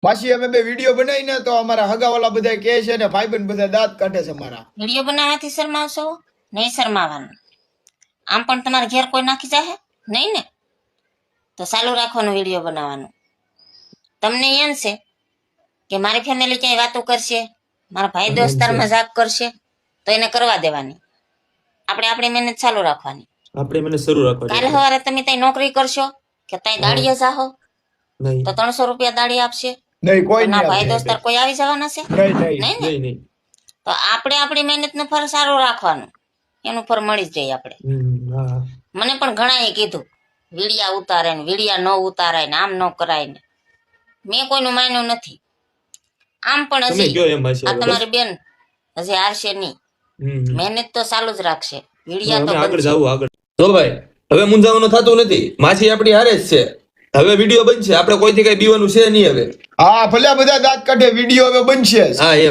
પાછી અમે બે વિડીયો બનાવીને તો અમારા હગાવાલા બધા કહે છે ને ભાઈબંધ બધા દાંત કાઢે છે મારા. વિડીયો બનાવવાથી શરમાવશો? નહીં શરમાવાનું. આમ પણ તમારા ઘેર કોઈ નાખી જાહે નહીં ને, તો ચાલુ રાખવાનું વિડીયો બનાવવાનું. તમને એમ છે કે મારી ફેમિલી ક્યાંય વાતો કરશે, મારા ભાઈ દોસ્તાર મજાક કરશે, તો એને કરવા દેવાની. આપણે આપણી મહેનત ચાલુ રાખવાની. આપણે મને શરૂ રાખવાની. કાલે સવારે તમે ત્યાં નોકરી કરશો કે ત્યાં દાડીએ જાહો નહીં તો 300 રૂપિયા દાડી આપશે? નહીં, કોઈ ના નહીં ભાઈ આપે. દોસ્તાર કોઈ આવી જવાના છે? નહીં નહીં નહીં ને? નહીં નહીં. તો આપણે આપણી મહેનત નું ફળ સારું રાખવાનું, એનું ફળ મળી જ જાય આપણે. હા. મને પણ ઘણા એ કીધું વીડિયા ઉતારે ને વીડિયા ન ઉતારાય ને આમ ન કરાય ને, મેં કોઈનું માન્યું નથી. આમ પણ તમે હજી કયો એમ હશે આ હવે. તમારી બેન હજી હારશે નહીં, મહેનત તો ચાલુ જ રાખશે. વીડિયા તો અમે આગળ બનશે. જાવું આગળ. તો ભાઈ હવે મૂંઝાવાનું થતું નથી. માછી આપણી હારે જ છે. હવે વિડીયો બનશે, આપણે કોઈથી કઈ બીવાનું છે નહીં હવે. હા ભલે બધા દાંત કાઢે, વિડીયો હવે બનશે જ. હા એમ.